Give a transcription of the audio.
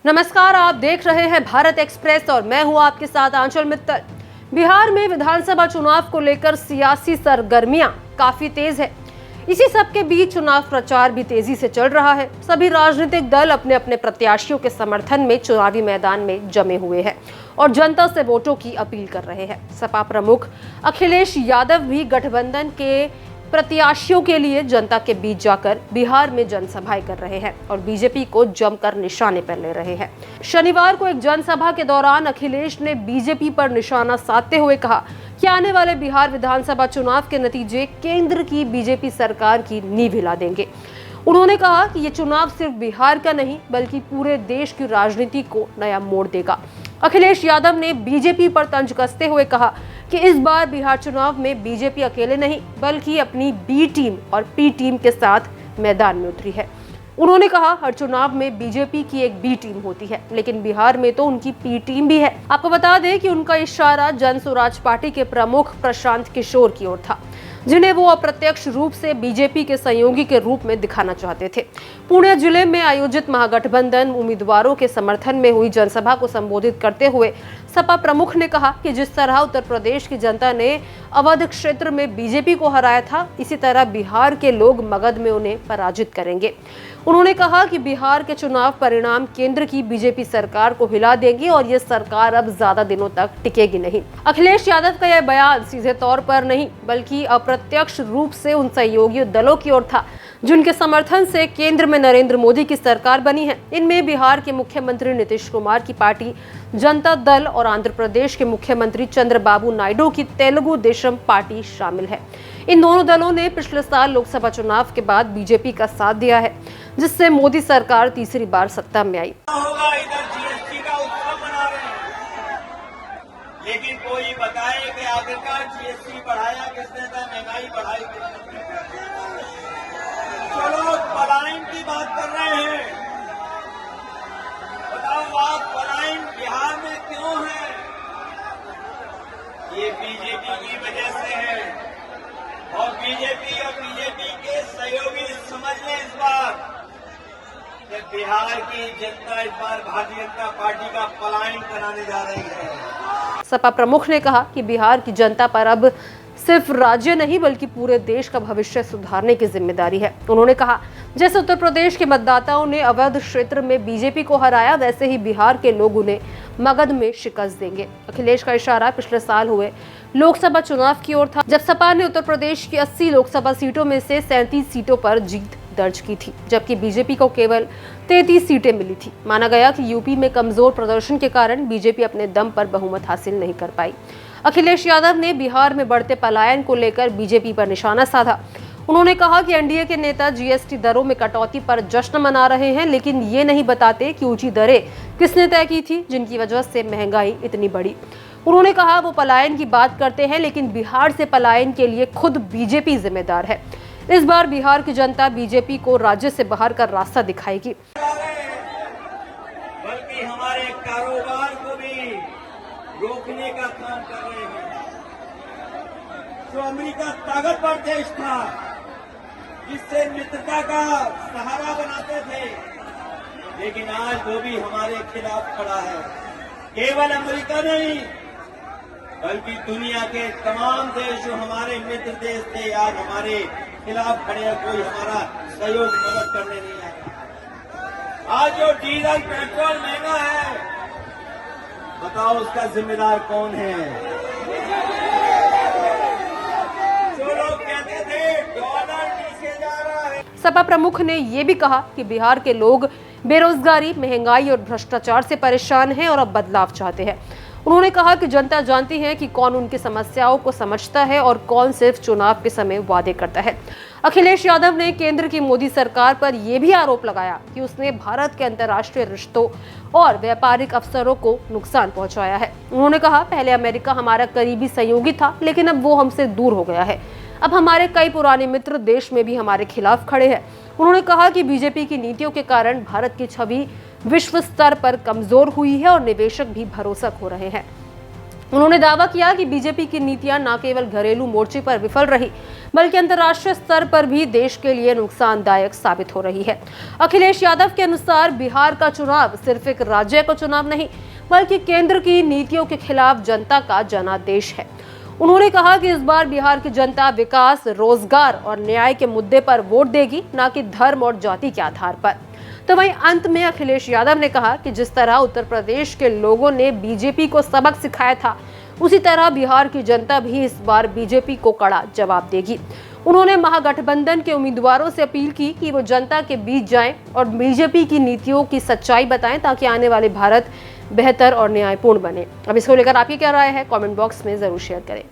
नमस्कार, आप देख रहे हैं भारत एक्सप्रेस और मैं हूं आपके साथ आंचल मित्तल। बिहार में विधानसभा चुनाव को लेकर सियासी सरगर्मियां काफी तेज है। इसी सब के बीच चुनाव प्रचार भी तेजी से चल रहा है। सभी राजनीतिक दल अपने अपने प्रत्याशियों के समर्थन में चुनावी मैदान में जमे हुए हैं और जनता से वोटों की अपील कर रहे हैं। सपा प्रमुख अखिलेश यादव भी गठबंधन के प्रत्याशियों के लिए जनता के बीच जाकर बिहार में जनसभाएं कर रहे हैं और बीजेपी को जमकर निशाने पर ले रहे हैं। शनिवार को एक जनसभा के दौरान अखिलेश ने बीजेपी पर निशाना साधते हुए कहा कि आने वाले बिहार विधानसभा चुनाव के नतीजे केंद्र की बीजेपी सरकार की नींव हिला देंगे। उन्होंने कहा कि ये चुनाव सिर्फ बिहार का नहीं बल्कि पूरे देश की राजनीति को नया मोड़ देगा। अखिलेश यादव ने बीजेपी पर तंज कसते हुए कहा कि इस बार बिहार चुनाव में बीजेपी अकेले नहीं बल्कि अपनी बी टीम और पी टीम के साथ मैदान में उतरी है। उन्होंने कहा हर चुनाव में बीजेपी की एक बी टीम होती है, लेकिन बिहार में तो उनकी पी टीम भी है। आपको बता दें कि उनका इशारा जन स्वराज पार्टी के प्रमुख प्रशांत किशोर की ओर था, जिन्हें वो अप्रत्यक्ष रूप से बीजेपी के सहयोगी के रूप में दिखाना चाहते थे। पुणे जिले में आयोजित महागठबंधन उम्मीदवारों के समर्थन में हुई जनसभा को संबोधित करते हुए सपा प्रमुख ने कहा कि जिस तरह उत्तर प्रदेश की जनता ने अवध क्षेत्र में बीजेपी को हराया था, इसी तरह बिहार के लोग मगध में उन्हें पराजित करेंगे। उन्होंने कहा कि बिहार के चुनाव परिणाम केंद्र की बीजेपी सरकार को हिला देंगे और ये सरकार अब ज्यादा दिनों तक टिकेगी नहीं। अखिलेश यादव का यह बयान सीधे तौर पर नहीं बल्कि अप्रत्यक्ष रूप से उन सहयोगी दलों की ओर था जिनके समर्थन से केंद्र में नरेंद्र मोदी की सरकार बनी है। इनमें बिहार के मुख्यमंत्री नीतीश कुमार की पार्टी जनता दल और आंध्र प्रदेश के मुख्यमंत्री चंद्रबाबू नायडू की तेलुगु देशम पार्टी शामिल है। इन दोनों दलों ने पिछले साल लोकसभा चुनाव के बाद बीजेपी का साथ दिया है, जिससे मोदी सरकार तीसरी बार सत्ता में आई। इधर जीएसटी का उत्सव मना रहे हैं, लेकिन कोई बताए कि आखिरकार जीएसटी बढ़ाया किसने था, महंगाई बढ़ाई किसने? चलो पलायन की बात कर रहे हैं, बताओ आप पलायन बिहार में क्यों है? ये बीजेपी की वजह से है और बीजेपी के सहयोगी समझ लें इस बार कि बिहार की जनता इस बार भारतीय जनता पार्टी का पलायन कराने जा रही है। सपा प्रमुख ने कहा कि बिहार की जनता पर अब सिर्फ राज्य नहीं बल्कि पूरे देश का भविष्य सुधारने की जिम्मेदारी है। उन्होंने कहा जैसे उत्तर प्रदेश के मतदाताओं ने अवध क्षेत्र में बीजेपी को हराया, वैसे ही बिहार के लोग उन्हें मगध में शिकस्त देंगे। अखिलेश का इशारा पिछले साल हुए लोकसभा चुनाव की ओर था, जब सपा ने उत्तर प्रदेश की 80 लोकसभा सीटों में से 37 सीटों पर जीत दर्ज की थी, जबकि बीजेपी को केवल 33 सीटें मिली थी। माना गया कि यूपी में कमजोर प्रदर्शन के कारण बीजेपी अपने दम पर बहुमत हासिल नहीं कर पाई। अखिलेश यादव ने बिहार में बढ़ते पलायन को लेकर बीजेपी पर निशाना साधा। उन्होंने कहा कि एनडीए के नेता जीएसटी दरों में कटौती पर जश्न मना रहे हैं, लेकिन ये नहीं बताते कि ऊंची दरें किसने तय की थी जिनकी वजह से महंगाई इतनी बढ़ी। उन्होंने कहा वो पलायन की बात करते हैं, लेकिन बिहार से पलायन के लिए खुद बीजेपी जिम्मेदार है। इस बार बिहार की जनता बीजेपी को राज्य से बाहर का रास्ता दिखाएगी। बल्कि हमारे कारोबार को भी रोकने का काम कर रहे हैं। जो अमेरिका ताकतवर देश था, जिससे मित्रता का सहारा बनाते थे, लेकिन आज वो भी हमारे खिलाफ खड़ा है। केवल अमेरिका नहीं बल्कि दुनिया के तमाम देश जो हमारे मित्र देश थे आज हमारे खिलाफ खड़े हैं। कोई हमारा सहयोग मदद करने नहीं आया। आज जो डीजल पेट्रोल महंगा है, बताओ उसका जिम्मेदार कौन है? जो लोग कहते थे डॉलर नीचे जा रहा है। सपा प्रमुख ने ये भी कहा कि बिहार के लोग बेरोजगारी, महंगाई और भ्रष्टाचार से परेशान हैं और अब बदलाव चाहते हैं। उन्होंने कहा कि जनता जानती है कि कौन उनकी समस्याओं को समझता है और कौन सिर्फ चुनाव के समय वादे करता है। अखिलेश यादव ने केंद्र की मोदी सरकार पर यह भी आरोप लगाया कि उसने भारत के अंतर्राष्ट्रीय रिश्तों और व्यापारिक अवसरों को नुकसान पहुंचाया है। उन्होंने कहा पहले अमेरिका हमारा करीबी सहयोगी था, लेकिन अब वो हमसे दूर हो गया है। अब हमारे कई पुराने मित्र देश में भी हमारे खिलाफ खड़े हैं। उन्होंने कहा कि बीजेपी की नीतियों के कारण भारत की छवि विश्व स्तर पर कमजोर हुई है और निवेशक भी भरोसक हो रहे हैं। उन्होंने दावा किया कि बीजेपी की नीतियां न केवल घरेलू मोर्चे पर विफल रही बल्कि अंतर्राष्ट्रीय स्तर पर भी देश के लिए नुकसानदायक साबित हो रही है। अखिलेश यादव के अनुसार बिहार का चुनाव सिर्फ एक राज्य का चुनाव नहीं बल्कि केंद्र की नीतियों के खिलाफ जनता का जनादेश है। उन्होंने कहा कि इस बार बिहार की जनता विकास, रोजगार और न्याय के मुद्दे पर वोट देगी, न कि धर्म और जाति के आधार पर। तो वहीं अंत में अखिलेश यादव ने कहा कि जिस तरह उत्तर प्रदेश के लोगों ने बीजेपी को सबक सिखाया था, उसी तरह बिहार की जनता भी इस बार बीजेपी को कड़ा जवाब देगी। उन्होंने महागठबंधन के उम्मीदवारों से अपील की कि वो जनता के बीच जाएं और बीजेपी की नीतियों की सच्चाई बताएं ताकि आने वाले भारत बेहतर और न्यायपूर्ण बने। अब इसको लेकर आपकी क्या राय है, कमेंट बॉक्स में जरूर शेयर करें।